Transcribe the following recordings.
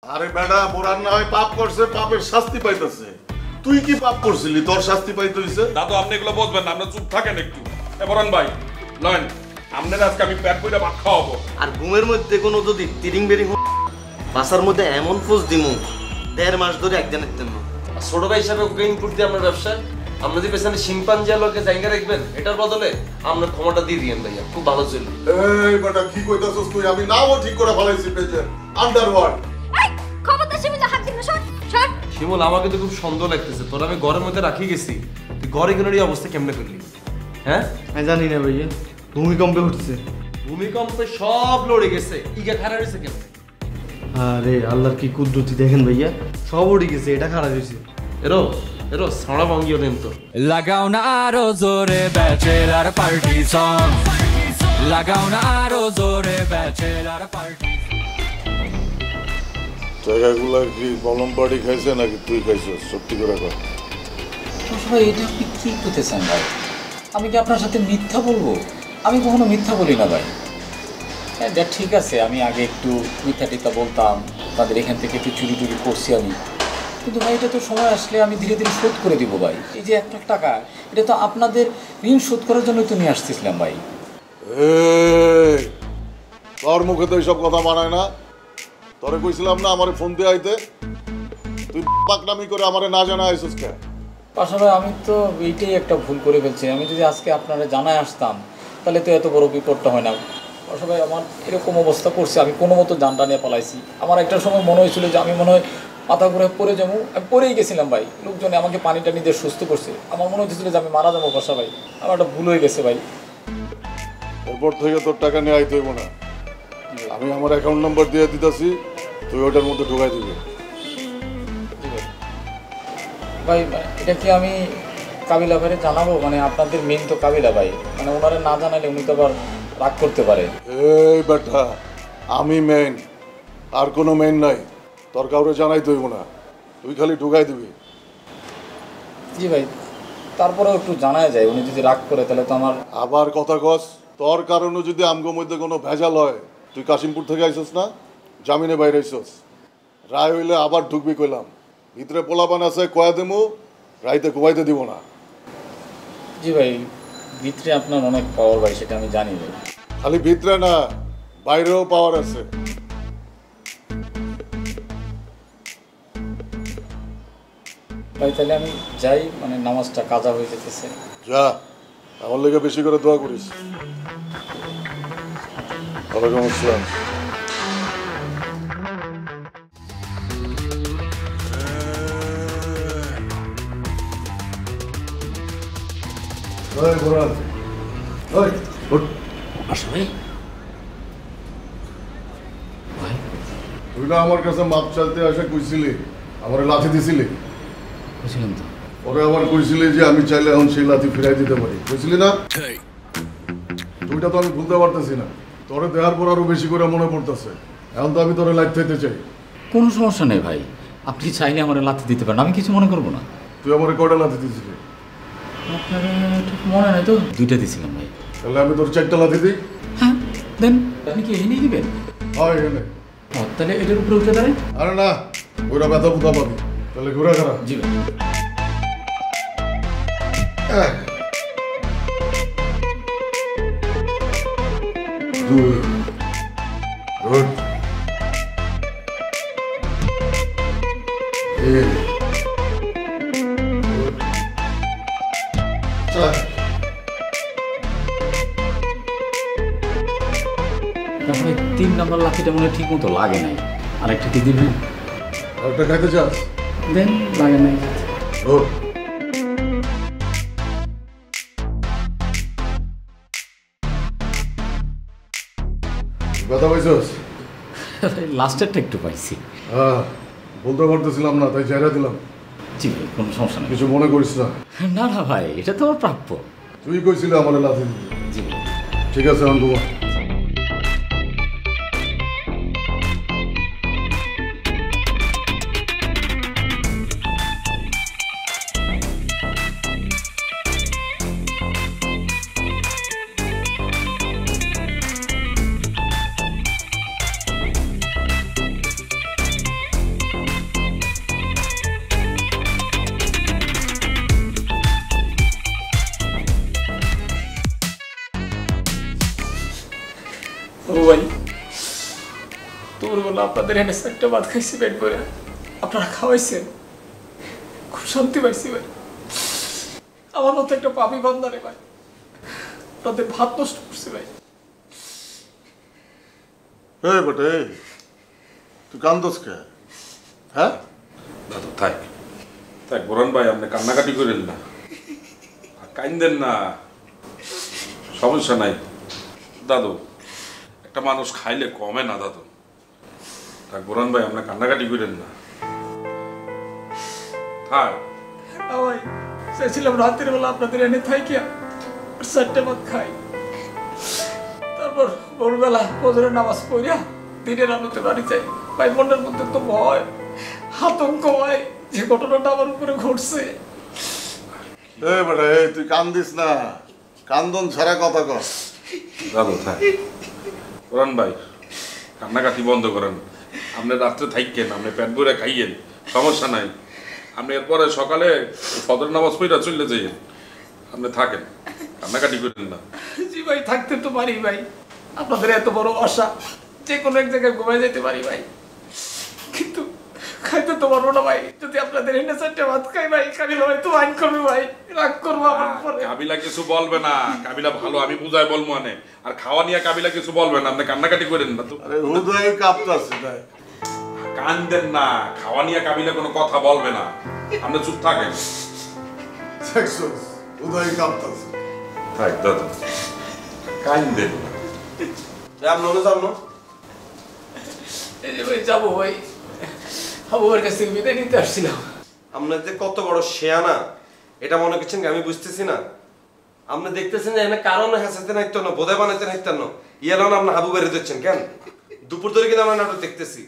আরে বেটা বোরান না হয় পাপ করছে, পাপের শাস্তি পাইতেছে। তুই কি পাপ করছিলি, তোর শাস্তি পাইতে হইছে? দাদু আপনি এগুলো বুঝবেন না, আপনার চুপ থাকেন একটু। বোরান ভাই লয়েন, আপনার আজকে আমি পেট বইটা ভাত খাওয়াবো। আর ঘুমের মধ্যে কোনো যদি তিরিং বেরিং বাসার মধ্যে এমন পোজ দিমু 1.5 মাস ধরে একদিনের জন্য। ছোট ভাই হিসাবে ওকে ইনপুট দিয়ে আপনার ব্যবসায় আমরা যে পেছনে শিম্পাঞ্জি লোকে জায়গা রাখবেন, এটার বদলে আপনার ক্ষমাটা দিয়ে দিয়েন ভাইয়া, খুব ভালো ছিল। এই বেটা কি কইতাছস তুই? আমি নাও ঠিক করে ফেলাইছি পেজে আন্ডারওয়ার্ল্ড। এই খবরদার শিমুল হাত দিন না, সর সর। শিমুল আমাকে তো খুব সন্দেহ লাগতেছে, তোর আমি ঘরের মধ্যে রাখি গেছি, তুই ঘরে কেনার এই অবস্থা কেমনে করলি? হ্যাঁ আমি জানি না ভাইয়া, ভূমিকম্পে উঠছে। ভূমিকম্পে সব লড়ে গেছে, ইগা খারাপ হয়েছে কেমন? আরে আল্লাহর কি কুদরতি দেখেন ভাইয়া, সব উঠে গেছে, এটা খারাপ হয়েছে। এরো এরো সাড়া ভাঙ্গিও দেন তো। লাগাও না আরো জোরে ব্যাচেলার পার্টি সং, লাগাও না আরো জোরে ব্যাচেলার পার্টি। জায়গাগুলো কি কলম পাড়ি খাইছে নাকি তুই খাইছিস? সত্যি করে কর। ভাই এটা আপনি কি করতেছেন ভাই? আমি কি আপনার সাথে মিথ্যা বলবো? আমি কখনো মিথ্যা বলি না ভাই। হ্যাঁ ঠিক আছে, আমি আগে একটু মিথ্যা টিথ্যা বলতাম, তাদের এখান থেকে একটু চুরি টুরি করছি আমি, কিন্তু ভাই এটা তো সময় আসলে আমি ধীরে ধীরে শোধ করে দিব ভাই। এই যে 1 লাখ টাকা, এটা তো আপনাদের ঋণ শোধ করার জন্যই তো নিয়ে আসতেছিলাম ভাই। এই তোর মুখে তো এইসব কথা মানায় না। তোরে কইছিলাম না আমারে ফোন দিয়ে আইতে, তুই পাকনামি করে আমারে না জানা আইছিস কে? পাশাপাশি আমি তো এইটাই একটা ভুল করে ফেলছি, আমি যদি আজকে আপনারা জানায় আসতাম তাহলে তো এত বড় বিপদটা হয় না। পাশাপাশি আমার এরকম অবস্থা করছে, আমি কোনো মতো জানটা নিয়ে পালাইছি। আমার একটা সময় মনে হয়েছিল যে আমি মনে হয় মাথা ঘুরে পড়ে যাবো, আমি পড়েই গেছিলাম ভাই। লোকজনে আমাকে পানি টানি দিয়ে সুস্থ করছে, আমার মনে হচ্ছিল যে আমি মারা যাবো বাসা ভাই। আমার একটা ভুল হয়ে গেছে ভাই। এরপর থেকে তোর টাকা নিয়ে আইতে হইব না, আমি আমার অ্যাকাউন্ট নাম্বার দিয়ে দিতেছি, তুই ওটার মধ্যে ঢুকাই দিবি। ভাই এটা কি আমি কাবিলা ভাইরে জানাবো? মানে আপনাদের মেন তো কাবিলা ভাই, মানে ওনারা না জানালে উনি তো আবার রাগ করতে পারে। এই বেটা আমি মেইন, আর কোনো মেইন নাই, তোর কাউরে জানাই হইব না, তুই খালি ঢুকাই দিবি। জি ভাই, তারপরেও একটু জানাই যায়, উনি যদি রাগ করে তাহলে তো আমার। আবার কথা কস, তোর কারণে যদি আমগো মধ্যে কোনো ভেজাল হয়, তুই কাশিমপুর থেকে আইসস না, জামিনে বাইরে আইসস, রায় হইলে আবার ঢুকবি কইলাম। ভিতরে পোলাপান আছে, কয়া দেমু, রাইতে ঘুমাইতে দিব না। জি ভাই, ভিতরে আপনার অনেক পাওয়ার ভাই, সেটা আমি জানি ভাই। খালি ভিতরে না, বাইরেও পাওয়ার আছে। ভাই তাহলে আমি যাই, মানে নামাজটা কাজা হয়ে যেতেছে। যা, আমার লেগে বেশি করে দোয়া করিস। ওয়ালাইকুম আসসালাম। তুই না আমার কাছে মাপ চাইতে আসে কইছিলি, আমার লাথি দিছিলি। বুঝলাম তো। পরে আবার কইছিলি যে আমি চাইলে এখন সেই লাথি ফিরাই দিতে পারি, কইছিলি না? তুইটা তো আমি ভুলতে পারতেছি না, তোরে দেওয়ার পর আরো বেশি করে মনে পড়তেছে। এখন তো আমি তোরে লাইট থাইতে চাই। কোনো সমস্যা নেই ভাই, আপনি চাইলে আমার লাথি দিতে পারেন, আমি কিছু মনে করবো না। তুই আমার কয়টা লাথি দিছিলি? আপনার ঠিক মনে নাই তো, 2টা দিছিলাম ভাই। তাহলে আমি তোর 4টা লাথি দিই? হ্যাঁ দেন, আপনি কি এনেই দিবেন? হয় এখানে। তাহলে এটার উপরে উঠে দাঁড়ায়। আরে না, ওইটা ব্যথা বুথা পাবি, তাহলে ঘুরে খারাপ। জি ভাই। গুড। তারপরে 3 নম্বর লাঠিটা মনে ঠিক মতো লাগে নাই, আরেকটা কি দিবেন? আরেকটা খাইতে চাস? দেন, লাগে নাই। গুড। ব্যথা পাইছস? লাস্টেরটা একটু পাইছি। হ্যাঁ, বলতে পারতেছিলাম না, তাই চাইরা দিলাম। জি ভাই, কোনো সমস্যা নেই। কিছু মনে করিস না। না না ভাই, এটা তো আমার প্রাপ্য। তুই কইছিলি আমার লাথি দিতে। জি ভাই। ঠিক আছে, এখন ঘুমা। হলো আপনাদের এনে একটা ভাত খাইছি পেট করে, আপনারা খাওয়াইছেন, খুব শান্তি পাইছি ভাই। আমার মতো একটা পাপি বান্দারে ভাই আপনাদের ভাত নষ্ট করছি ভাই। এই বেটে তুই কান্দোস কে? হ্যাঁ দাদু থাক থাক বোরান ভাই, আপনি কান্নাকাটি করেন না, কাইন্দেন না, সমস্যা নাই দাদু। একটা মানুষ খাইলে কমে না দাদু। থাক বোরান ভাই, আপনি কান্নাকাটি করেন না, থাক। ভাই চাইছিলাম রাতের বেলা আপনাদের এনে থাইকিয়া 4টা ভাত খাই, তারপর ভোরবেলা ফজরের নামাজ পড়িয়া দিনের আলোতে বাড়ি যাই ভাই। মনের মধ্যে তো ভয় আতঙ্ক হয় যে ঘটনাটা আমার উপরে ঘটছে। এই বেটে তুই কান্দিস না, কান্দন ছাড়া কথা কর। দাদু থাক বোরান ভাই, কান্নাকাটি বন্ধ করেন। আপনি রাত্রে থাইকেন, আপনি পেট ভরে খাইয়েন, সমস্যা নাই। আপনি এরপরে সকালে ফজর নামাজ পড়া চলে যাইয়েন, আপনি থাকেন, কান্নাকাটি করেন না। জি ভাই, থাকতে তো পারি ভাই, আপনাদের এত বড় আশা, যে কোনো এক জায়গায় ঘুমাই যেতে পারি ভাই, কিন্তু খাইতে তো পারবো না ভাই। যদি আপনাদের এনে 4টা ভাত খাই ভাই, কাবিলা ভাই তো আইন করবে ভাই, রাগ করবো আমার উপরে। কাবিলা কিছু বলবে না, কাবিলা ভালো, আমি বুঝাই বলবো মানে। আর খাওয়া নিয়ে কাবিলা কিছু বলবে না, আপনি কান্নাকাটি করেন না তো। আরে হুদাই কাঁপতাছে তাই কান্দেন না, খাওয়া নিয়ে কাবিলা কোনো কথা বলবে না, আপনি চুপ থাকেন। দেখছস হুদাই কাঁপতাছে। থাক দাদু, কান্দেন না। এই যে ভাই যাবো ভাই, আবুর কাছ থেকে বিদায় নিতে আসছিলাম। আপনার যে কত বড় শেয়ানা এটা মনে করছেন আমি বুঝতেছি না। আপনি দেখতেছেন যে এখানে কারণ হাসাতে নাইতো না, বোধহয় বানাইতে নাইতেন না, ইয়ালান আপনি হাবু বেড়ে দিচ্ছেন কেন? দুপুর ধরে কিন্তু আমরা নাটক দেখতেছি।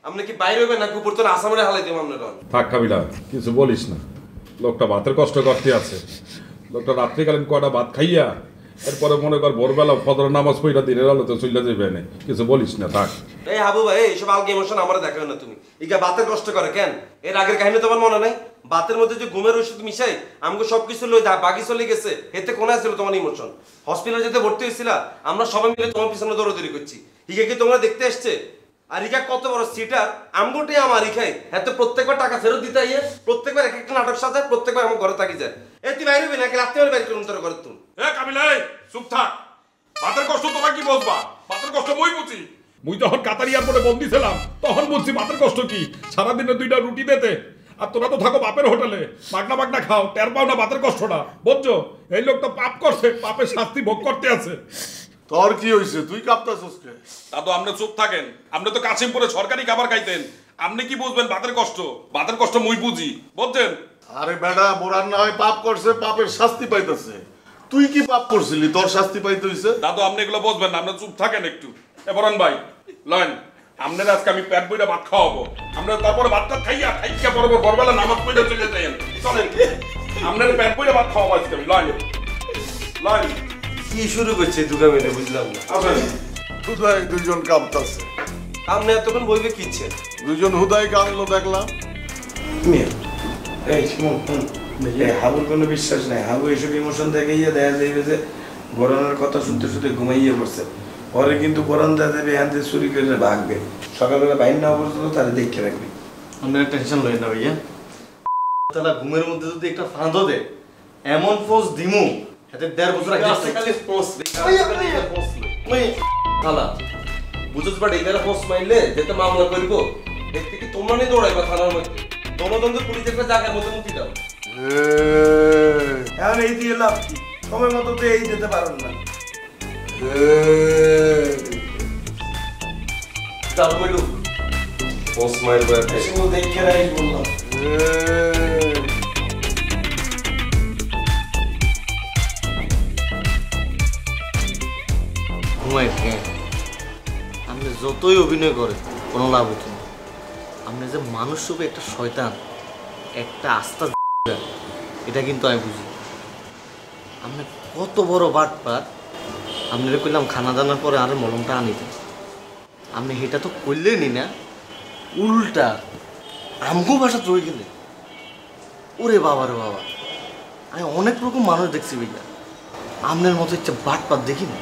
আপনি কি বাইরে হবেন না উপর তোর আসামের হালাই দিব আপনার? থাক কাবিলা, কিছু বলিস না। লোকটা ভাতের কষ্ট করতে আছে, লোকটা রাত্রিকালীন কয়টা ভাত খাইয়া এরপরে মনে কর ভোরবেলা ফজর নামাজ পড়া দিনের আলোতে চলে যাবে না, কিছু বলিস না, থাক। এই হাবু ভাই, এইসব আলগে ইমোশন আমার দেখাবে না তুমি। ইগা বাতের কষ্ট করে কেন? এর আগের কাহিনী তোমার মনে নাই? বাতের মধ্যে যে ঘুমের ওষুধ মিশাই আমাকে সবকিছু লই বাকি চলে গেছে, এতে কোন ছিল তোমার ইমোশন? হসপিটালে যেতে ভর্তি হয়েছিল, আমরা সবাই মিলে তোমার পিছনে দৌড়াদৌড়ি করছি। ইগা কি তোমরা দেখতে আসছে? আর ইগা কত বড় সিটার, আমগোটে আমার ইখাই এত প্রত্যেকবার টাকা ফেরত দিতে আইয়ে, প্রত্যেকবার এক একটা নাটক সাজায়, প্রত্যেকবার আমার ঘরে থাকি যায়। এ তুই বাইরে হবি নাকি রাত্রে বাইরে করুন তোর ঘরে? তুমি কাবিলা চুপ থাক, ভাতের কষ্ট তোরা কি বলবা? ভাতের কষ্ট মই বুঝি। মুই যখন কাতার এয়ারপোর্টে বন্দি ছিলাম তখন বলছি ভাতের কষ্ট কি, সারাদিনে 2টা রুটি দিতে। আর তোরা তো থাকো বাপের হোটেলে, মাগনা মাগনা খাও, টের পাও না ভাতের কষ্টটা, বুঝছো? এই লোক তো পাপ করছে, পাপের শাস্তি ভোগ করতে আছে। তোর কি হইছে? তুই কাঁপতাছস কে? দাদু আপনি চুপ থাকেন, আপনি তো কাশিমপুরে সরকারি খাবার খাইতেন, আপনি কি বুঝবেন ভাতের কষ্ট? ভাতের কষ্ট মুই বুঝি, বুঝছেন? আরে বেটা বোরান না হয় পাপ করছে, পাপের শাস্তি পাইতেছে। তুই কি পাপ করছিলি তোর শাস্তি পাইতে হইছে? দাদু আপনি এগুলো বুঝবেন না, আপনি চুপ থাকেন একটু। বরণ ভাই লয়েন, আপনার আজকে আমি পেট বইটা ভাত খাওয়াবো, আপনার তারপরে ভাতটা খাইয়া খাইয়া বরাবর ভোরবেলা নামাজ পড়ে চলে যাই। চলেন, আপনার পেট বইটা ভাত খাওয়াবো আজকে আমি। লয়েন লয়েন। কি শুরু করছে দুগা মেলে বুঝলাম না। হুদাই দুইজন কাঁপতাছে। আপনি এতক্ষণ বইবে কি ইচ্ছে? দুইজন হুদাই কাঁদলো দেখলাম। এই শুনুন, হাবুর কোনো বিশ্বাস নাই। হাবু এসব ইমোশন দেখাইয়া দেখা যাবে যে বরণের কথা শুনতে শুনতে ঘুমাইয়ে পড়ছে। পরে কিন্তু বরণ দেখা যাবে এখান থেকে চুরি করে ভাগবে। সকালবেলা বাইর না পর্যন্ত তারা দেখে রাখবে। আপনার টেনশন লই না ভাইয়া, তারা ঘুমের মধ্যে যদি একটা ফাঁদো দে, এমন ফোর্স দিমু এতে 1.5 বছর আগে খালি ফোর্স খালা বুঝছ বাট এটার ফোর্স মাইলে যেতে মামলা করব, এর থেকে তোমরা নিয়ে দৌড়াইবা থানার মধ্যে। দমদন্দ পুলিশ একটা জায়গার মধ্যে মুক্তি দাও। এখন এই দিয়ে লাভ কি? সময় মতো তো এই যেতে পারেন না। তারপর বলু ফোর্স মাইরবো এতে দেখে রাই বললাম। ঘুমাই কেন? আপনি যতই অভিনয় করেন কোনো লাভ হতো না। আপনি যে মানুষ রূপে একটা শয়তান, একটা আস্থা, এটা কিন্তু আমি বুঝি। আপনি কত বড় বাটপার। আপনারা কইলাম খানা দানার পরে আরো মলমটা আনিতে, আপনি সেটা তো করলেনই না, উল্টা আমগো বাসা রয়ে গেলে। ওরে বাবা রে বাবা, আমি অনেক রকম মানুষ দেখছি ভাইয়া, আপনার মতো একটা বাটপার দেখিনি।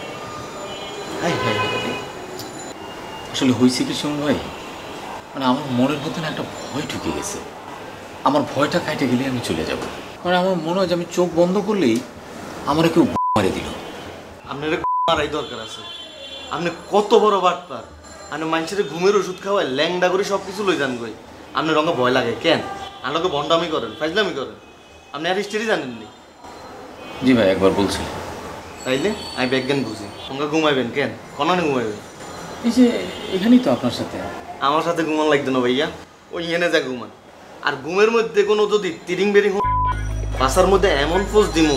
আসলে হয়েছে কি শুনুন ভাই, মানে আমার মনের মধ্যে না একটা ভয় ঢুকে গেছে। আমার ভয়টা কাটে গেলে আমি চলে যাব। মানে আমার মনে হয় যে আমি চোখ বন্ধ করলেই আমার কেউ মারে দিল। আপনার মারাই দরকার আছে। আপনি কত বড় বাটপার, আপনি মানুষের ঘুমের ওষুধ খাওয়ায় ল্যাংডা করে সব কিছু লই যান কই। আপনার রঙে ভয় লাগে কেন? আপনাকে ভণ্ডামি করেন, ফাজলামি করেন, আপনি আর হিস্ট্রি জানেননি। জি ভাই, একবার বলছি। তাইলে আমি বিজ্ঞান বুঝি, তোমরা ঘুমাইবেন কেন? কনানে ঘুমাইবেন? এই যে এখানেই তো আপনার সাথে। আমার সাথে ঘুমান লাগতো না ভাইয়া, ওই এনে যা ঘুমান। আর ঘুমের মধ্যে কোনো যদি তিরিং বেরিং বাসার মধ্যে এমন ফোজ দিমু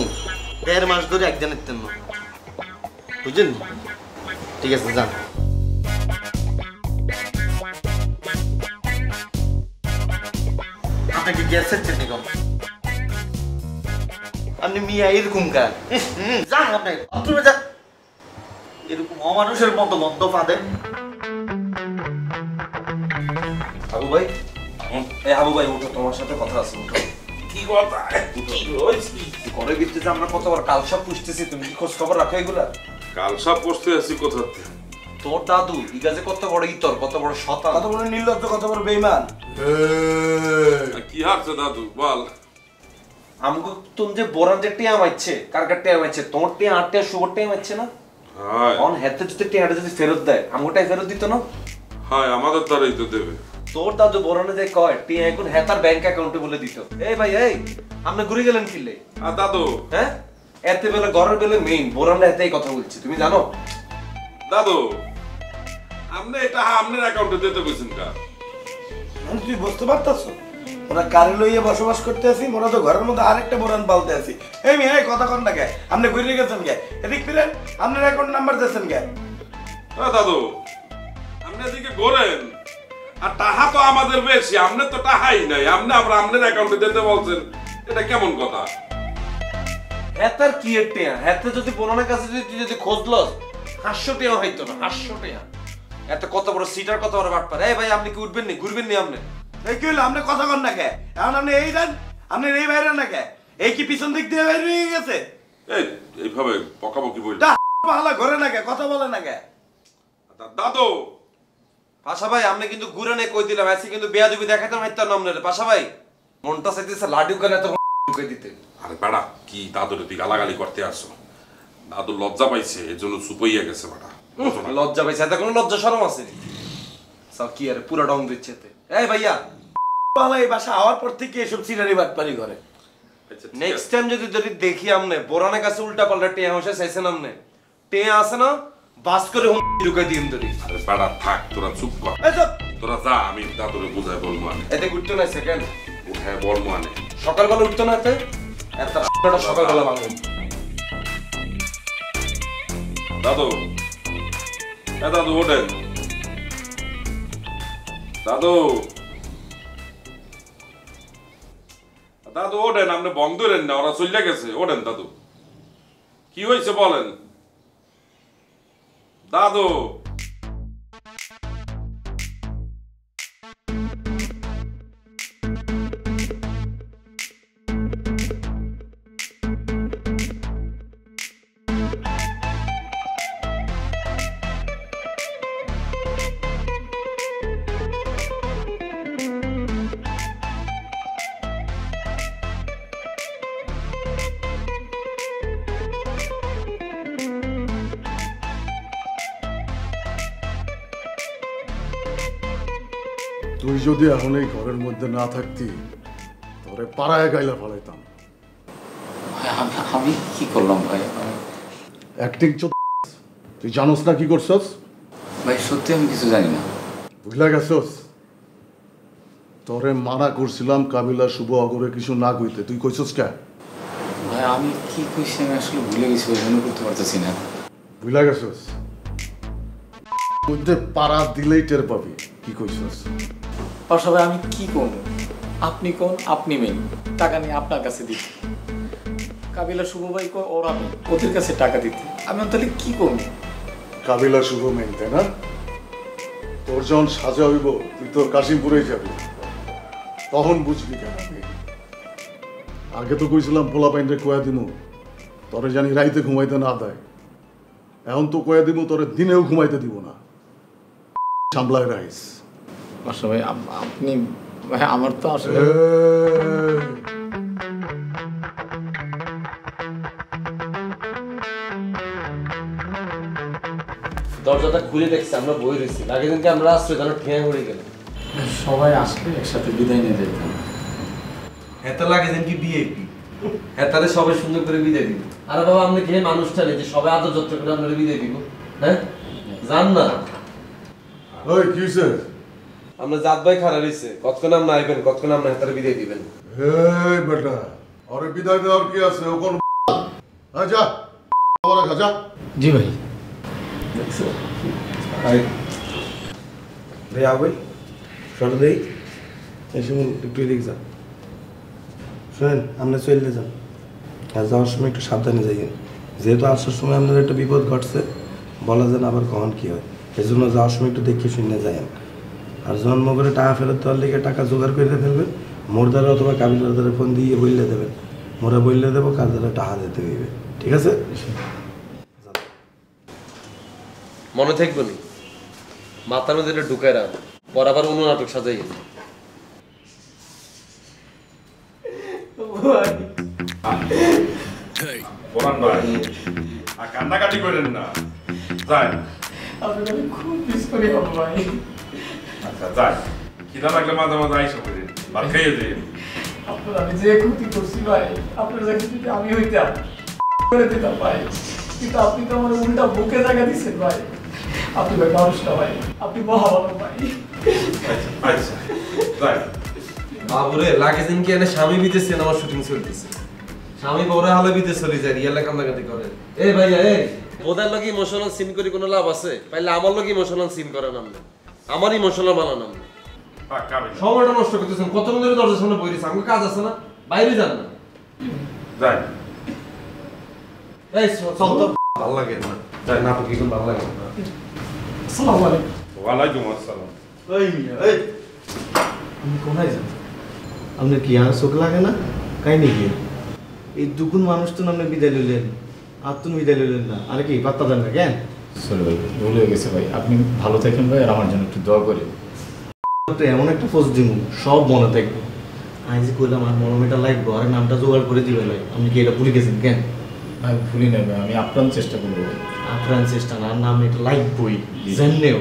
1.5 মাস ধরে একজনের তেন, বুঝলেন? ঠিক আছে, যান। আপনাকে গ্যাসের চেটনি কম, আপনি মিয়া এরকম কার যান, আপনি বাথরুমে যান। এরকম অমানুষের মতো গন্ধ ফাঁদে। হাবু ভাই, এই হাবু ভাই উঠো, তোমার সাথে কথা আছে, উঠো। কি কথা? ঘরে ভিতরে আমরা কতবার কালসাপ পুষতেছি, তুমি কি খোঁজ খবর রাখো এগুলা? কাল সব বসতে আছি কোথা থেকে? তোর দাদু ইগাজে কত বড় ইতর, কত বড় শতান, কত বড় নির্লজ্জ, কত বড় বেঈমান। কি হারছে দাদু বল? আমগো তুমি যে বোরান যে টিয়া মাইছে, কার টিয়া মাইছে? তোমার টিয়া, আর টিয়া সুবর টিয়া মাইছে না? হাই অন হেতে যদি টিয়াটা যদি ফেরত দেয়, আমগোটাই ফেরত দিত না? হাই, আমাদের তারাই তো দেবে। তোর দাদু বোরানে যে কয় টিয়া এখন হেতার ব্যাংক অ্যাকাউন্টে বলে দিত। এই ভাই, এই আপনি ঘুরে গেলেন কিলে? আর দাদু, হ্যাঁ, এতে বেলা ঘরের বেলা মেইন বোরানরা এতেই কথা বলছি, তুমি জানো? দাদু আপনি এটা আপনার অ্যাকাউন্টে দিতে কইছেন কা? তুই বুঝতে পারতাছো ওরা কারে লইয়ে বসবাস করতে আছি, ওরা তো ঘরের মধ্যে আরেকটা বোরান পালতে আছি। এই মেয়ে, এই কথা কন না কে? আপনি ঘুরে গেছেন কে? এদিক ফিরেন, আপনার অ্যাকাউন্ট নাম্বার দিয়েছেন কে? দাদু আপনি এদিকে ঘোরেন, আর টাহা তো আমাদের বেশি, আপনার তো টাহাই নাই, আপনি আপনার অ্যাকাউন্টে দিতে বলছেন, এটা কেমন কথা? হেতার কি এর টিয়া? হেতে যদি বোরানের কাছে যদি তুই যদি খোঁজ লস, 500 টিয়া হইতো না, 500 টিয়া। এত কত বড় সিটার, কত বড় বাটপার। এই ভাই, আপনি কি উঠবেন নি, ঘুরবেন নি আপনি? এই কি হলো? আপনি কথা কন না কে? এখন আপনি এই দেন, আপনি এই বাইরে না কে? এই কি পিছন দিক দিয়ে বাইরে হয়ে গেছে? এইভাবে বকাবকি বলি ভালো ঘরে না কে? কথা বলে না কে? দাদু। পাশা ভাই, আপনি কিন্তু ঘুরে নে কই দিলাম, আজকে কিন্তু বেয়াদবি দেখাতে মাইতার নাম নেলে। পাশা ভাই, মনটা চাইতেছে লাডু কানে তো ঢুকে দিতে। আরে বেড়া, কি দাদুর তুই গালাগালি করতে আসছো? দাদু লজ্জা পাইছে, এর জন্য চুপ হইয়া গেছে বেটা। লজ্জা পাইছে? এত কোনো লজ্জা শরম আছে? সব কি আরে পুরো ডং দিচ্ছে এতে। এই ভাইয়া, ভালো এই বাসা হওয়ার পর থেকে এসব সিনারি বাটপারি করে। নেক্সট টাইম যদি দেখি আমনে বোরানের কাছে উল্টা পাল্টা টিয়া হসে চাইছেন, আমনে টিয়া আছে না বাস করে ঢুকাই দিন ধরি। আরে বেড়া থাক, তোরা চুপ কর, এই চুপ! তোরা যা, আমি দাদুরে বুঝাই বলবো আনে। এতে উঠতো না সেকেন্ড, হ্যাঁ বলবো আনে। সকালবেলা উঠতো না এতে, এত সকালবেলা ভাঙবে। দাদু, এ দাদু ওঠেন, দাদু, দাদু ওঠেন, আপনি বং ধরেন না, ওরা চলে গেছে, ওঠেন দাদু। কি হয়েছে বলেন দাদু? তুই যদি এখন এই ঘরের মধ্যে না থাকতি, তোরে পাড়ায় গাইলা ফেলাইতাম। ভাই, আমি কি করলাম ভাই? অ্যাক্টিং তুই জানোস না কি করছস? ভাই সত্যি আমি কিছু জানি না। বুঝলা গেছস? তোরে মানা করছিলাম কাবিলা শুভ অগরে কিছু না কইতে, তুই কইছস কে? ভাই আমি কি কইছি আমি আসলে ভুলে গেছি, ভাই মনে করতে পারতেছি না। বুঝলা গেছস? মধ্যে পাড়া দিলেই টের পাবি কি কইছস। পাশা ভাই আমি কি করবো? আপনি কোন, আপনি মেন টাকা নিয়ে আপনার কাছে দিতে, কাবিলা শুভ ভাই কো ওরা ওদের কাছে টাকা দিতে, আমি তাহলে কি করবো? কাবিলা শুভ মেন, তাই না? তোর যখন সাজা হইব তুই তোর কাশিমপুরেই যাবি, তখন বুঝবি কেন। আগে তো কইছিলাম পোলা পাইনরে কয়া দিমু তোরে জানি রাইতে ঘুমাইতে না দেয়, এখন তো কয়া দিমু তোরে দিনেও ঘুমাইতে দিব না। সামলায় রাইস। আসলে ভাই আপনি ভাই আমার তো আসলে দরজাটা খুলে দেখছি আমরা বই রয়েছি আগে দিনকে আমরা আশ্রয় জানো ঠেঙে ঘুরে গেল সবাই আসলে একসাথে বিদায় নিয়ে যেতাম। এত লাগে যেন কি বিএপি এতারে সবাই সুন্দর করে বিদায় দিব আরে বাবা আমরা কি মানুষটা নেই যে সবাই আদর যত্ন করে আপনারা বিদায় দিব হ্যাঁ জান না ওই কি হইছে? আমরা জাত ভাই খারাপ হইছে কতক্ষণ আমরা আইবেন কতক্ষণ আমরা এতারে বিদায় দিবেন এই বেটা আরে বিদায় দেওয়ার কি আছে ও কোন হ্যাঁ যা আবার যা। জি ভাই ভাই আবই সরো দেই এসে একটু এদিকে যান শোনেন আমরা চলে যান আর যাওয়ার সময় একটু সাবধানে যাইয়েন যেহেতু আসার সময় আপনার একটা বিপদ ঘটছে বলা যেন আবার কখন কী হয় এই জন্য যাওয়ার সময় একটু দেখে শুনে যাইয়েন আর জন্ম করে টাকা ফেরত দেওয়ার লিগে টাকা জোগাড় করে ফেলবেন মোর দ্বারা অথবা কাবিলের দ্বারা ফোন দিয়ে বললে দেবেন মোরা বললে দেবো কার দ্বারা টাকা দিতে হইবে ঠিক আছে মনে থাকবো নি মাথার মধ্যে এটা ঢুকায় রাখ পর আবার অন্য নাটক সাজাই বলান ভাই আর কান্নাকাটি করেন না যাই আপনাকে আমি খুব মিস করি বাবা ভাই। আচ্ছা যাই খিদা লাগলে মাঝে মাঝে আইসা করে ভাত খাইয়ে দিন আপনার আমি যে ক্ষতি করছি ভাই আপনার জায়গায় যদি আমি হইতাম করে দিতাম ভাই কিন্তু আপনি তো আমার উল্টা বুকে জায়গা দিচ্ছেন ভাই। আপনি ভাই মানুষটা ভাই আপনি মহামানব ভাই। আচ্ছা যাই বাবুরে লাগে দিন কি এনে স্বামী বিদেশ সিনেমা শুটিং চলতেছে স্বামী বড় হালে বিদেশ চলে যায় রিয়েল কান্নাকাটি করে এই ভাইয়া এই ওদের লগে ইমোশনাল সিন করে কোনো লাভ আছে পাইলে আমার লগে ইমোশনাল সিন করেন আপনি আমার ইমোশনাল বানান আপনি পাক্কা ভাই সময়টা নষ্ট করতেছেন কতক্ষণ ধরে দরজার সামনে বই রয়েছে আমার কাজ আছে না বাইরে যান না যাই এই চল তো ভালো লাগে না যাই নাটক কি কোন ভালো লাগে না আসসালামু আলাইকুম। ওয়ালাইকুম আসসালাম আমি কোথায় যাব আপনার কি আর চোখ লাগে না কাহিনি কি এই দুগুণ মানুষ তো আপনি বিদায় লইলেন আর তুমি বিদায় লইলেন না আরে কি পাত্তা দেন না কেন সরি ভাই ভুল হয়ে গেছে ভাই আপনি ভালো থাকেন ভাই আর আমার জন্য একটু দোয়া করে। তো এমন একটা পোস্ট দিব সব মনে থাকবে আমি যে কইলাম আমার মনোমেটা লাগবে আর নামটা জোগাড় করে দিবে ভাই আপনি কি এটা ভুলে গেছেন কেন ভাই ভুলি না ভাই আমি আপ্রাণ চেষ্টা করবো ভাই। আপনার চেষ্টা না নাম এটা লাগবই জানলেও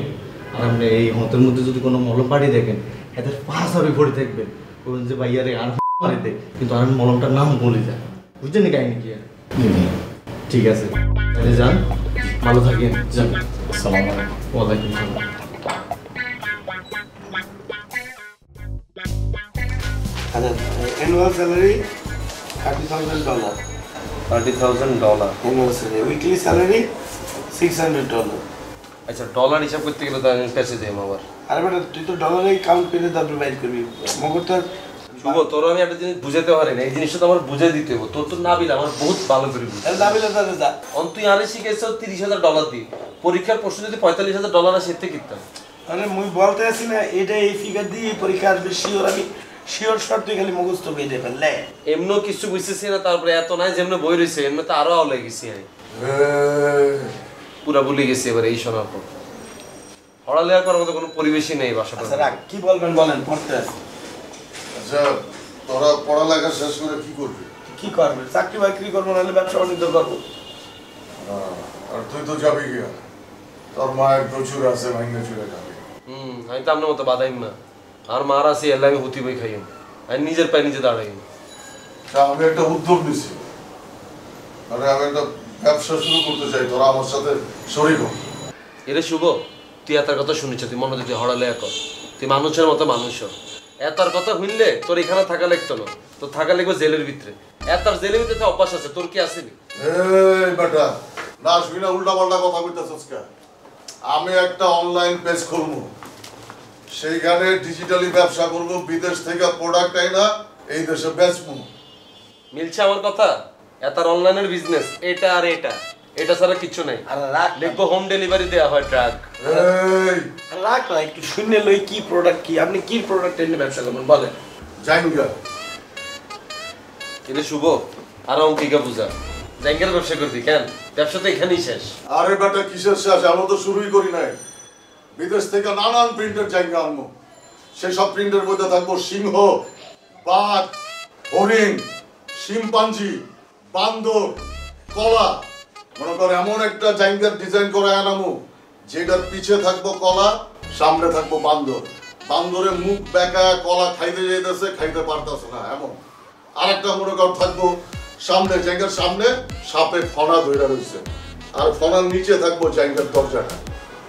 আর আপনি এই হতের মধ্যে যদি কোনো মলম পাড়ি দেখেন এদের পাঁচ হবে পড়ে থাকবেন বলুন যে ভাইয়ারে আর মারিতে কিন্তু আর মলমটার নাম বলে যায় বুঝছেন না কাহিনি কি আর জি ভাই ঠিক আছে তাহলে যান ভালো থাকেন যান আসসালামু আলাইকুম। ওয়ালাইকুম আসসালাম annual salary $30,000 $30,000 annual salary weekly salary $600 আচ্ছা ডলার হিসাব করতে গেলে তো আমি পেছে দেব আবার আরে বেটা তুই তো ডলারে কাউন্ট করে তারপরে বাইর করবি মগর তো শুভ তোর আমি একটা জিনিস বুঝাতে পারি না এই জিনিসটা তো আমার বুঝাই দিতে হবে তোর তো নাবিল আমার বহুত ভালো করে বুঝ দাবি তাহলে যা অন তুই আরে শিখেছো $30,000 দি পরীক্ষার প্রশ্ন যদি $45,000 আসে এতে কিনতাম আরে মুই বলতে আছি না এটা এই ফিগার দিয়ে এই পরীক্ষা আসবে শিওর আমি শিওর শর্ট তুই খালি মুখস্থ করে দেবেন লে এমনও কিছু বুঝতেছি না তারপরে এত নাই যেমন বই রয়েছে এমনি তো আরো আওলাই গেছি আমি পুরা ভুলে গেছি এবার এই শোনার পর পড়ালেখা করার মতো কোনো পরিবেশই নেই বাসাটা আচ্ছা রাখ কি বলবেন বলেন পড়তে আছি আচ্ছা তোরা পড়ালেখা শেষ করে কি করবি? কি করবে চাকরি বাকরি করবো নাহলে ব্যবসা বাণিজ্য করবো আর তুই তো যাবি গিয়া তোর মায়ের প্রচুর আছে ভাঙনে চুরে খাবি। আমি তো আপনার মতো বাদাইম না আর মার আছে এলে আমি হুতি বই খাইম আমি নিজের পায়ে নিজে দাঁড়াইম তা আমি একটা উদ্যোগ নিছি আরে আমি একটা ব্যবসা শুরু করতে চাই তোরা আমার সাথে শরীক হ। এরে শুভ তুই এতার কথা শুনেছ তুই মনে তুই হড়ালেখা কর তুই মানুষের মতো মানুষ হ। এতার কথা শুনলে তোর এখানে থাকা লাগতো না তোর থাকা লাগবে জেলের ভিতরে এতার জেলের ভিতরে তো অভ্যাস আছে তোর কি আসেনি এই বেটা না শুই না উল্টা পাল্টা কথা কইতাছস কা আমি একটা অনলাইন পেজ খুলবো সেইখানে ডিজিটালি ব্যবসা করব বিদেশ থেকে প্রোডাক্ট আইনা এই দেশে বেচবো। মিলছে আমার কথা এতার অনলাইনের বিজনেস এটা আর এটা এটা ছাড়া কিছু নাই আর রাখ দেখবো হোম ডেলিভারি দেওয়া হয় ট্রাক এই রাখ না একটু শুনে লই কি প্রোডাক্ট কি আপনি কি প্রোডাক্ট এনে ব্যবসা করবেন বলেন জাইঙ্গা এরে শুভ আর অঙ্কিকা পূজা জায়গার ব্যবসা করবি কেন ব্যবসা তো এখানেই শেষ আরে বেটা কিসের শেষ আমরা তো শুরুই করি নাই বিদেশ থেকে নানান প্রিন্টের জায়গা আনবো সেই সব প্রিন্টের মধ্যে থাকবো সিংহ, বাঘ, হরিণ, শিম্পাঞ্জি, বান্দর, কলা। মনে কর এমন একটা জায়গার ডিজাইন করে আনামু যেটার পিছে থাকবো কলা, সামনে থাকবো বান্দর। বান্দরের মুখ বেঁকায় কলা খাইতে যাইতেছে, খাইতে পারতেছে না এমন। আর একটা মনে কর থাকবো সামনে জায়গার সামনে সাপে ফনা ধইরা রয়েছে, আর ফনার নিচে থাকবো জায়গার দরজাটা।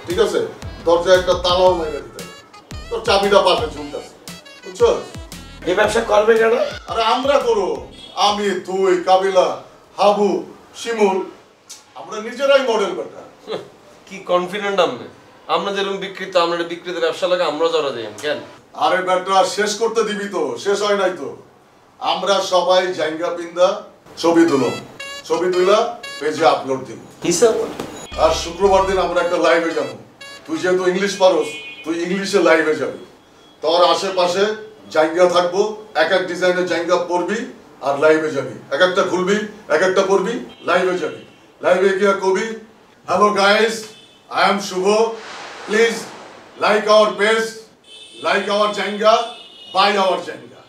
ঠিক আছে, দরজা একটা তালাও মেরে দিতে, তোর চাবিটা পাশে ঝুলতেছে, বুঝছো? এই ব্যবসা করবে কেন? আরে আমরা করো, আমি, তুই, কাবিলা, হাবু, শিমুল, আমরা নিজেরাই মডেল বেটা। কি কনফিডেন্ট আপনি? আমরা যেরকম বিক্রিত, আমরা বিক্রিত ব্যবসা লাগে আমরা জড়া যাই কেন? আরে বেটা শেষ করতে দিবি তো? শেষ হয় নাই তো। আমরা সবাই জায়গা পিন্দা ছবি তুলো, ছবি তুলা পেজে আপলোড দিব। হিসাব আর শুক্রবার দিন আমরা একটা লাইভে যাবো। তুই যেহেতু ইংলিশ পারোস, তুই ইংলিশে লাইভে যাবি। তোর আশেপাশে জায়গা থাকবো, এক এক ডিজাইনের জায়গা পড়বি আর লাইভে যাবি। এক একটা খুলবি, এক একটা পড়বি, লাইভে যাবি। লাইভে গিয়া কবি, hello guys, I am Shubho, please like our page, like our জায়গা, বাই আওয়ার জায়গা।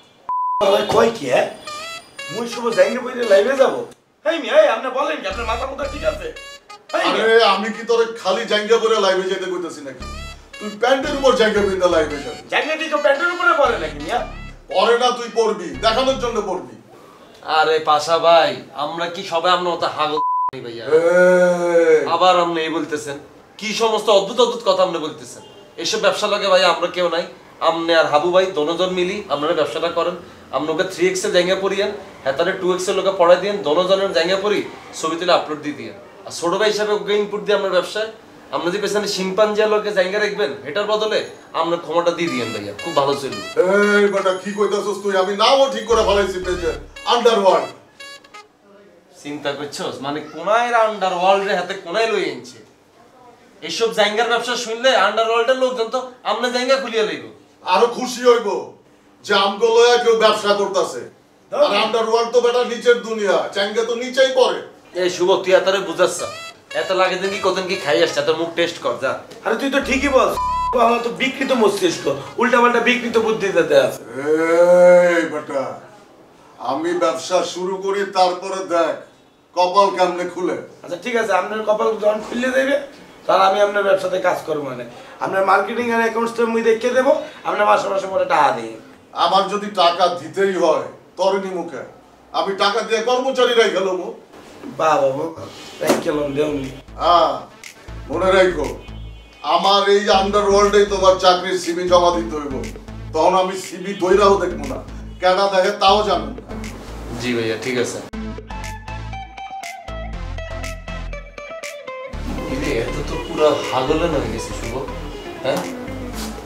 কই কি হ্যাঁ? মুই শুভ জায়গা বইলে লাইভে যাবো? হেই মিয়া, আপনি বলেন কি আপনার মাথা মুথা ঠিক আছে? আরে আমি কি তোরে খালি জায়গা পরে লাইভে যেতে কইতেছি নাকি? তুই প্যান্টের উপর জায়গা পিন্দা লাইভে যাবি। জায়গাটি তো প্যান্টের উপরে পরে নাকি মিয়া? পরে না, তুই পড়বি, দেখানোর জন্য পড়বি। আরে পাশা ভাই, আমরা কি সবাই আমরা ওটা হাগল ভাইয়া? আবার আপনি এই বলতেছেন কি সমস্ত অদ্ভুত অদ্ভুত কথা আপনি বলতেছেন? এসব ব্যবসা লাগে ভাই আমরা কেউ নাই। আপনি আর হাবু ভাই দোনোজন মিলি আপনারা ব্যবসাটা করেন। আপনি ওকে 3x এর জায়গা পড়িয়েন, হেতারে 2x এর লোকে পড়াই দিয়েন, দোনোজনের জায়গা পড়ি ছবি তুলে আপলোড দিয়ে দিয়েন। আর ছোট ভাই হিসাবে ওকে ইনপুট দিয়ে আপনার ব্যবসায় আমরা যে পেছনে শিম্পাঞ্জিয়া লোকে জায়গা রাখবেন, এটার বদলে আমরা ক্ষমাটা দিয়ে দিয়েন ভাইয়া, খুব ভালো চলবে। এই বেটা কি কইতাছস তুই? আমি নামও ঠিক করে ফেলাইছি পেজে, আন্ডারওয়ার্ল্ড। চিন্তা করছস মানে কোনায় আন্ডারওয়ার্ল্ডের হাতে কোনায় লই আনছে। এইসব জায়গার ব্যবসা শুনলে আন্ডারওয়ার্ল্ডের লোকজন তো আমরা জায়গা খুলিয়ে লইব। আরো খুশি হইব যে আমগো লয়া কেউ ব্যবসা করতেছে। আর আন্ডারওয়ার্ল্ড তো বেটা নিচের দুনিয়া, জায়গা তো নিচেই পড়ে। এই শুভ, তুই এতরে বুঝাচ্ছ? এত লাগে দিন কি কতদিন কি খাই আসছে, তোর মুখ টেস্ট কর যা। আরে তুই তো ঠিকই বল, আমার তো বিকৃত মস্তিষ্ক, উল্টা পাল্টা বিকৃত বুদ্ধি দিতে আছে। এই বেটা, আমি ব্যবসা শুরু করি তারপরে দেখ কপাল কেমনে খুলে। আচ্ছা ঠিক আছে, আপনার কপাল যখন খুলে দেবে তাহলে আমি আপনার ব্যবসাতে কাজ করবো। মানে আপনার মার্কেটিং এর অ্যাকাউন্টসটা মুই দেখে দেবো, আপনার মাসে মাসে পরে টাকা দিই। আমার যদি টাকা দিতেই হয় তরুণী মুখে, আমি টাকা দিয়ে কর্মচারীরাই গেল। বাবা কেমন দেউনি। হ্যাঁ মনে রাখো, আমার এই আন্ডারওয়ার্ল্ডে তোমার চাকরির সিভি জমা দিতে হইব। তখন আমি সিভি দইরাও দেখবো না, কেনা দেখে তাও জানো না। জি ভাইয়া ঠিক আছে। এত তো পুরো হাগলে হয়ে গেছে শুভ। হ্যাঁ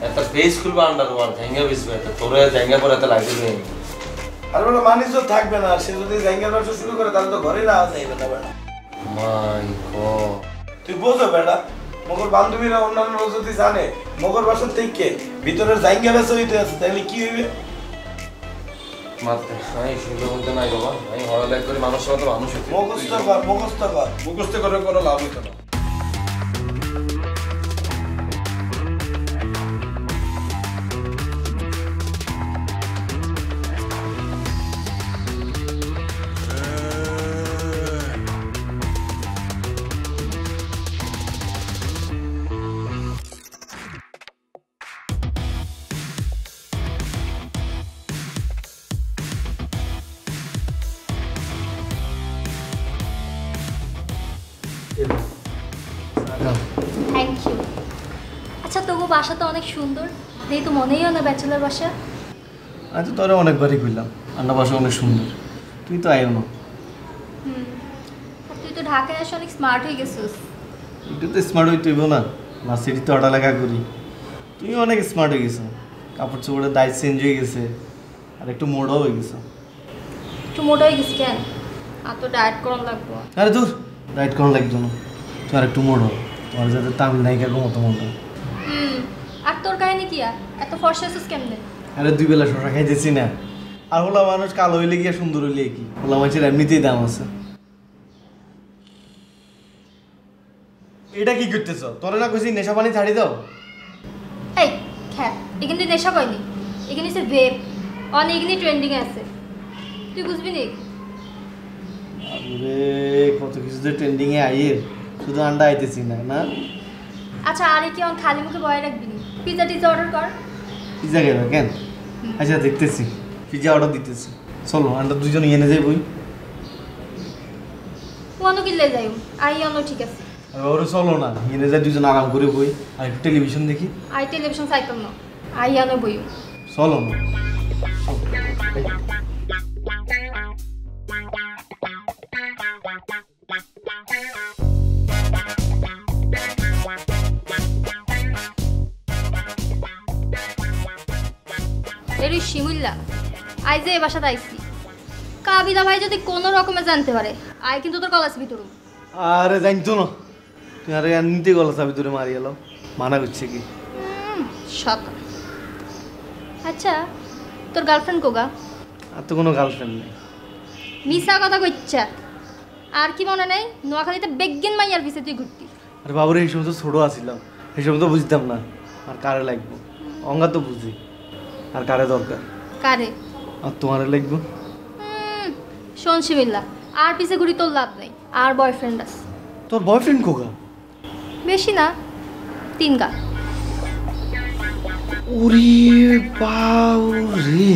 একটা বেস খুলবো আন্ডারওয়ার্ল্ড, জায়গা বেসবে, তোরা জায়গা পরে এত লাগবে নেই। আর বলে মানুষ তো থাকবে না, সে যদি জায়গার ব্যবসা শুরু করে তাহলে তো ঘরে না যাইবে না বেটা। মাই গড, তুই বোঝো বেটা, মগর বান্ধবীরা অন্যান্য লোক যদি জানে মগর বাসার থেকে ভিতরের জায়গা ব্যবসা হইতে আছে তাহলে কি হইবে? মারতে আমি শুনতে বলতে নাই বাবা, আমি হড়ালেখ করে মানুষের মতো মানুষ হইতে মুখস্থ কর, মুখস্থ কর। মুখস্থ করে কোনো লাভ হইতো না। Thank you. আচ্ছা তবু বাসা তো অনেক সুন্দর, দেখি তো মনেই হয় না ব্যাচেলার বাসা। আমি তো তোরা অনেকবারই করলাম, রান্না বাসা অনেক সুন্দর, তুই তো আইও না। আর তুই তো ঢাকায় এসে অনেক স্মার্ট হয়ে গেছিস। একটু তো স্মার্ট হইতেইব না, সিটিতে পড়ালেখা করি। তুই অনেক স্মার্ট হয়ে গেছো, কাপড় চোপড়ের দায়িত্ব চেঞ্জ হয়ে গেছে, আর একটু মোড়াও হয়ে গেছো। একটু মোটা হয়ে গেছিস কেন? আর তো ডায়েট করানো লাগবো। আরে দূর, ডায়েট করানো লাগতো না, তুই আর একটু মোড়ো, তোমার যাতে তামিল নায়িকার মতো মোটো। আর তোর কাহিনী কি? আর এত ফর্সা আছিস কেমনে? আরে 2 বেলা শশা খাইতেছি না। আর হলা মানুষ কালো হইলে গিয়া সুন্দর হইলে কি, হলা মানুষের এমনিতেই দাম আছে। এটা কি করতেছ? তোরা না কইছি নেশা পানি ছাড়ি দাও। এই খ্যাপ, এখানে তুই নেশা পাইনি, এখানে হচ্ছে ভেপ, অনেক এখানে ট্রেন্ডিংয়ে আছে, তুই বুঝবি নি? আরে কত কিছু তো ট্রেন্ডিংয়ে আইয়ের, শুধু আন্ডা আইতেছি না না। আচ্ছা আরে কি অন খালি মুখে বয়ে রাখবি নি? পিজা টিজা অর্ডার কর। পিজা খাবে কেন? আচ্ছা দেখতেছি, পিজা অর্ডার দিতেছি। চলো আমরা দুজন এনে যাই বই। কোন কিলে যাই আই অন ঠিক আছে। ওরে চলো না, এনে যাই দুজন আরাম করে বই আর একটু টেলিভিশন দেখি। আই টেলিভিশন চাইতাম না, আই অন বই। চলো না। এর শিমুল্লা আই যে এ বাসাতে আইছি, কাবিলা ভাই যদি কোনো রকমে জানতে পারে আই কিন্তু তোর কলাস ভিতরু। আরে জানতো না তুই, আরে নিতে গলা চাবি তোরে মারি এলাম, মানা করছে কি? শত। আচ্ছা তোর গার্লফ্রেন্ড কোগা? আর তো কোনো গার্লফ্রেন্ড নেই। মিশা কথা কইচ্ছা, আর কি মনে নেই নোয়াখালীতে বেগিন মাইয়ার পিছে তুই ঘুরতি? আরে বাবুরে এই সময় তো ছোটো আসিলাম, এই সময় তো বুঝতাম না আর কারে লাগবো। অঙ্গা তো বুঝি, আর কারে দরকার? কারে? আর তোমারে লাগবো। শোন শিবিল্লা, আর পিছে ঘুরি তোর লাভ নেই, আর বয়ফ্রেন্ড আছে। তোর বয়ফ্রেন্ড কোগা? বেশি না, 3 গা। ওরে বাউরে,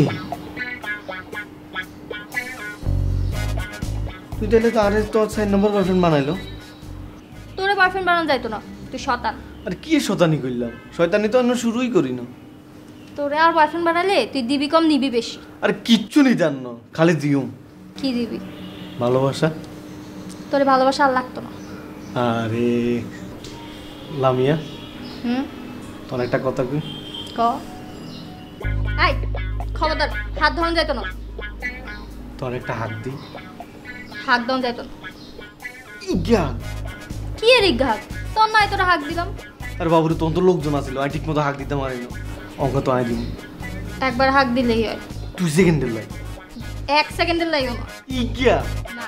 তুই তাহলে তো আরে তোর 4 নম্বর বয়ফ্রেন্ড বানাইলো। তোরে বয়ফ্রেন্ড বানানো যাইতো না, তুই শতান। আরে কি শয়তানি করলাম? শয়তানি তো অন্য শুরুই করি না। তোরে আর বয়ফ্রেন্ড বানালে তুই দিবি কম নিবি বেশি। আরে কিচ্ছু নি জানো, খালি দিউম। কি দিবি? ভালোবাসা। তোরে ভালোবাসা আর লাগতো না। আরে লামিয়া, হুম তোর একটা কথা কই। ক। আই খবরদার, হাত ধরন যাইতো না। তোর একটা হাত দি। হাত ধরন যাইতো না। ইজ্ঞা, কি এর ইজ্ঞাত? তোর নাই তোরা হাত দিলাম। আরে বাবুরে তোর তো লোকজন আছিল, আমি ঠিক মতো হাক দিতে পারি না। অঙ্ক তো আই দিম। একবার হাত দিলেই হয়। 2 সেকেন্ডের লাই। 1 সেকেন্ডের লাইও না। ইজ্ঞা, না।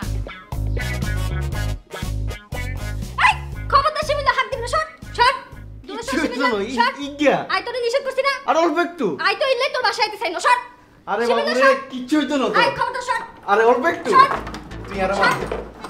এই খবরদার শিবিলা হাত দিবি না, সর সর। দূরে সর শিবিলা, সর। ইজ্ঞা, আই তোরে নিষেধ করছি না? আর অল্প একটু। আই তো ইল্লে তোর বাসায় আইতে চাই না, সর। আরে শিবিলা, বাবুরে সর। কিচ্ছু হইতো না তো। আই খবরদার সর। আরে অল্প একটু। সর। তুই আর মার,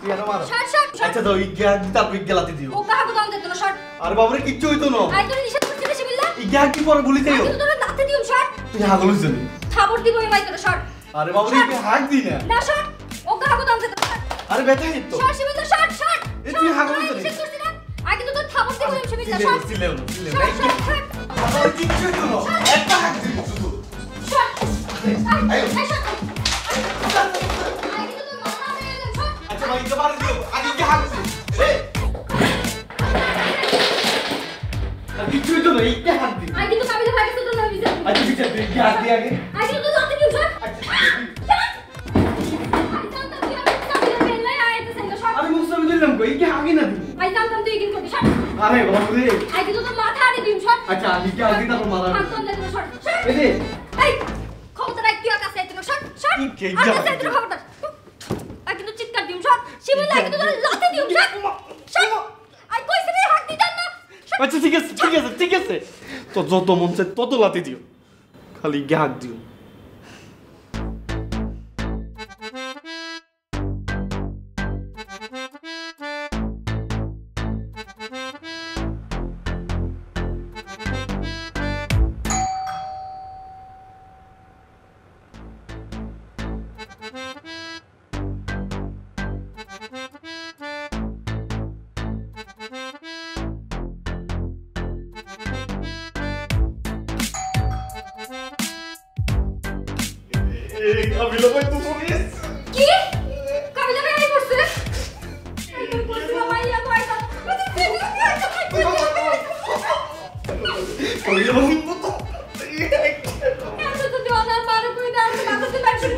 তুই আর মার। সর সর সর। আচ্ছা দাও ইজ্ঞা, তারপর ইজ্ঞা লাতি দিও। ও কাহাকে দাম দিত না, সর। আরে বাবুরে কিচ্ছু হইতো না। আই তোরে নিষেধ করছি না শিবিলা। ইজ্ঞা কি পরে বলি তাইও। আই তোরে লাতে দিও, সর। তুই হাগল হইছ নি? খাবার দিব এই মাই তোরে, সর। আরে বাবুরে ইজ্ঞা হাক দি না। না সর। ও কাহাকে দাম দিত না। আরে ব্যথা হিত তো। সর শিবিলা, সর সর। এ তুই হাগল হইছ নি? নিষেধ করছি না। আই কিন্তু তোর খাবার দিব এই শিবিলা, চিলে সর। চিলে চিলে সর, সর, সর। আরে কিচ্ছু হইতো না। একটা হাক দিবি শুধু। সর। আই সর। আই কিন্তু তোর মাথা হয়ে গেল, সর। আচ্ছা ভাই ইজ্ঞা মার দিও। আগে ইজ্ঞা হাক দিও। এ আর কিচ্ছু হইতো না, ইজ্ঞা হাক দি। আই কিন্তু কাবিলা ভাই কাছে তোর না বিজা। আচ্ছা ঠিক আছে, ইজ্ঞা হাক দি আগে। আই কিন্তু তোর লাতে দিও, সর। আচ্ছা আই জানতাম তুই আমাকে কাবিলা মেলে আইতে চাই না, সর। আরে মুস্তাফি দিলাম কই, ইজ্ঞা হাগি না দিবি। আই জানতাম তুই এগিন করবি, সর। আরে বাবুরে। আই কিন্তু তোর মাথা আরে দিম, সর। আচ্ছা ইজ্ঞা হাক দি তারপর মারা। হাত দম দে, সর। সর। এই দে। এই খবরদার আই তুই কাছে আইতে না, সর সর। কি কেজ্জা কাছে আইতে না, খবরদার। আই কিন্তু চিৎকার দিম, সর। শিবুল আই কিন্তু তোর লাতে দিম, সর। সর। আই কইছি রে হাত দিতাম না। সর। আচ্ছা ঠিক আছে ঠিক আছে ঠিক আছে, তো যত মন চায় তত লাতি দিও, খালি ইজ্ঞা হাক দিও। এই কাবিলা ভাই তো শুনিস? কি? কাবিলা ভাই আই পড়ছে? এই তোর কইছিলা মাইয়া তো আইতা। কাবিলা ভাই তো এত তো জনার মারে কই দাও, মাথাতে ব্যাটসন।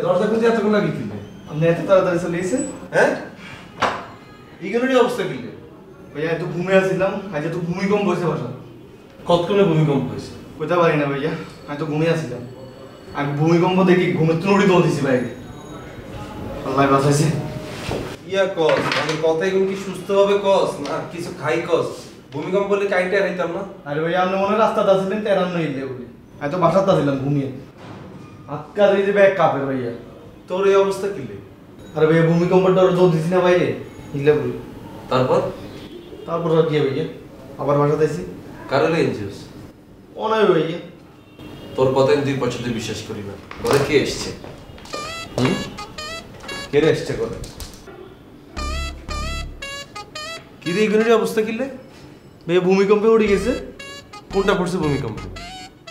দরজা খুলতে এতক্ষণ লাগে কিলে? আপনি এত তাড়াতাড়ি চলে এসেছেন? হ্যাঁ এগুলোরই অবস্থা কিলে? ভাইয়া এত ঘুমিয়ে আসছিলাম, আজ তো ভূমিকম্প হয়েছে বাসা। কতক্ষণে ভূমিকম্প হয়েছে? কোথাও পারি না ভাইয়া, আমি তো ঘুমিয়ে আসছিলাম। আমি ভূমিকম্প দেখি ঘুমের তুলড়ি দৌড় দিছি বাইরে। আল্লাহ বাঁচাইছে। ইয়া কস আমাদের কথা এগুলো কি সুস্থভাবে কস না কিছু খাই কস? ভূমিকম্প বলে কাইটা রাইতাম না। আরে ভাইয়া আপনি মনে রাস্তাতে আসছিলেন তেরান্ন ইলে বলি, আমি তো বাসাতে আসছিলাম ঘুমিয়ে। আজকাল এই যে ব্যাগ কাপের ভাইয়া। তোর এই অবস্থা কিলে? আরে ভাইয়া ভূমিকম্পের ডর দৌড় দিছি না বাইরে, ইলে বলি। তারপর তারপর আর কি ভাইয়া, আবার বাসাতে আসি। কারণে এনজিওস অনাই ভাইয়া। তোর কথা আমি 2% বিশ্বাস করি না। ঘরে কে এসছে? কে রে এসছে ঘরে? কি রে এগুলোর অবস্থা কিলে? ভাইয়া ভূমিকম্পে উঠে গেছে। কোনটা পড়ছে ভূমিকম্প?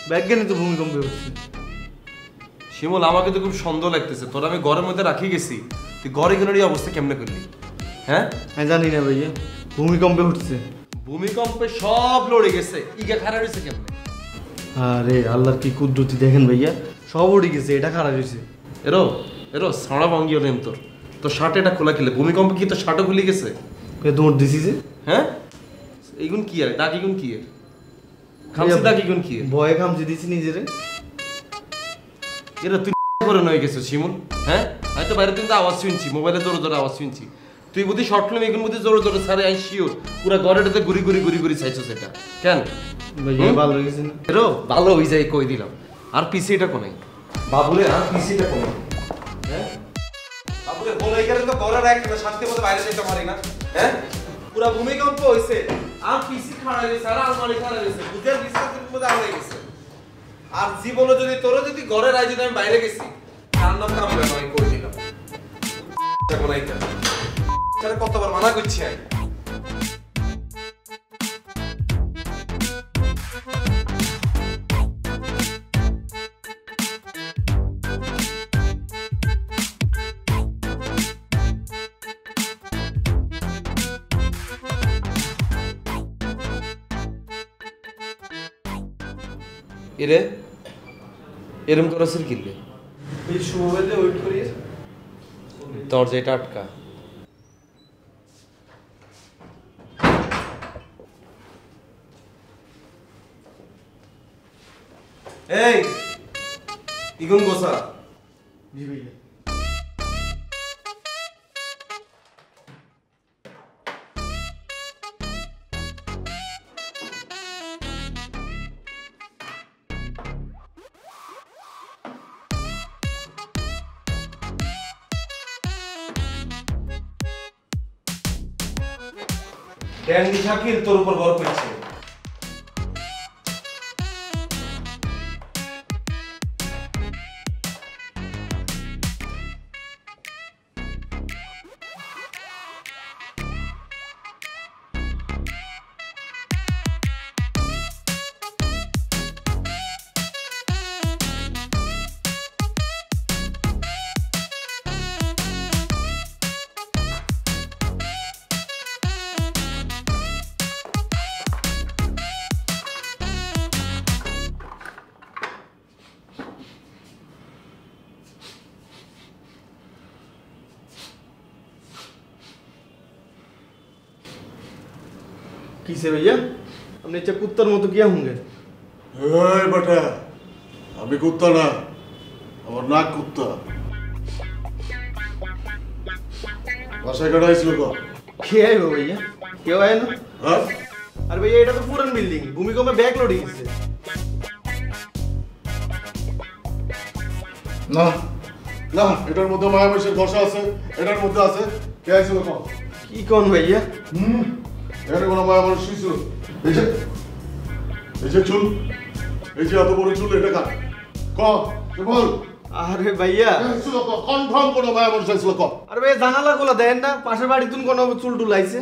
ব্যাগ গেলে তো ভূমিকম্পে উঠছে। শিমুল আমাকে তো খুব সন্দেহ লাগতেছে, তোর আমি ঘরের মধ্যে রাখি গেছি, তুই ঘরে এগুলোর এই অবস্থা কেমনে করলি? হ্যাঁ আমি জানি না ভাইয়া, ভূমিকম্পে উঠছে। ভূমিকম্পে সব লড়ে গেছে, ইগা খারাপ হয়েছে কেমনে? আরে আল্লাহর কি কুদরতি দেখেন ভাইয়া, সব উঠে গেছে, এটা খারাপ হয়েছে। এরো এরো সাড়া ভাঙ্গিও নেম তোর তোর শার্ট এটা খোলা কিলে? ভূমিকম্প কি তোর শার্টও খুলে গেছে? দৌড় দিছি যে। হ্যাঁ এইগুন কি আর দাগ ইগুন কি আর খামছি দাগ ইগুন কি আর ভয়ে খামছি দিছি নিজেরে। এরা তুই করে নয় গেছো শিমুল? হ্যাঁ আমি তো বাইরে কিন্তু আওয়াজ শুনছি, মোবাইলে জোরে জোরে আওয়াজ শুনছি। তুই বুদ্ধি শর্ট ফিল্ম এগুন বুদ্ধি জোরে জোরে সারে আই শিওর পুরা ঘরেটাতে ঘুরি ঘুরি ঘুরি ঘুরি চাইছো সেটা কেন? ভাইয়া ভালো হয়ে গেছে না? এরো ভালো হয়ে যায় কই দিলাম। আর পিসিটা কোনাই বাবুরে, আর পিসিটা কোনাই? হ্যাঁ বাবুরে বলে এখানে তো ঘরে রাখ না, শান্তি মতো বাইরে যেতে পারি না। হ্যাঁ পুরা ভূমিকম্প হইছে, আর পিসি খাড়া হইছে, আর আলমারি খাড়া হইছে, বুঝার বিশ্বাসের মধ্যে আড়াই গেছে। আর জীবনে যদি তোর যদি ঘরে রাই যদি আমি বাইরে গেছি তার নাম কামড়ে নয় করে দিলাম। কোনাইটা তারা কতবার মানা করছি আমি। এরে এরম করছিস কিনলে? এই শুভতে ওয়েট করি। দরজা এটা আটকা। এই ইগুন গোসা। জি ভাইয়া। ড্যান্ডি শাকিল তোর উপর গর্ব করছে। किसे भैया हमने इच्छा कुत्तर मतो किया होंगे? এই বেটা, আমি কুত্তা না, আমার নাক কুত্তা। বাসায় কাটা হয়েছিল কো? क्या है वो भैया? क्यों आया ना? হ্যাঁ अरे भैया এটা তো পুরান বিল্ডিং, ভূমিকম্পে ব্যাক লোড হয়েছে। না না, এটার মধ্যে মায়ামেশের ঘষা আছে, এটার মধ্যে আছে। কে আইছিল কো? কি কোন ভাইয়া? এখানে কোনো মায়া মানুষ শুয়েছিল? এই যে চুল, এই যে এত বড় চুল, এটা কার? ক বল। আরে ভাইয়া কনফার্ম কোনো মায়া মানুষ আইছিল ক? আরে ভাইয়া জানালা গুলো দেন না, পাশের বাড়ি তুন কোন চুল টুল আইছে?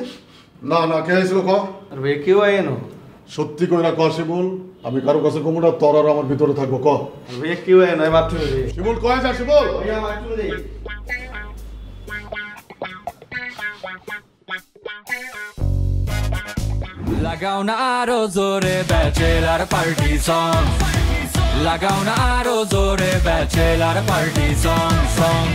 না না, কে আইছিল ক? আরে ভাইয়া কেউ আয় না। সত্যি কইরা ক শিমুল, আমি কারো কাছে কমুনা, তোর আর আমার ভিতরে থাকবো ক? আরে ভাইয়া কেউ আয় না, বাথরুমে যাই। শিমুল কয়ে যা শিমুল। ভাইয়া বাথরুমে যাই। লাগাও না আরো জোরে ব্যাচেলার পার্টি সং, লাগাও না আরো জোরে ব্যাচেলার পার্টি সং সং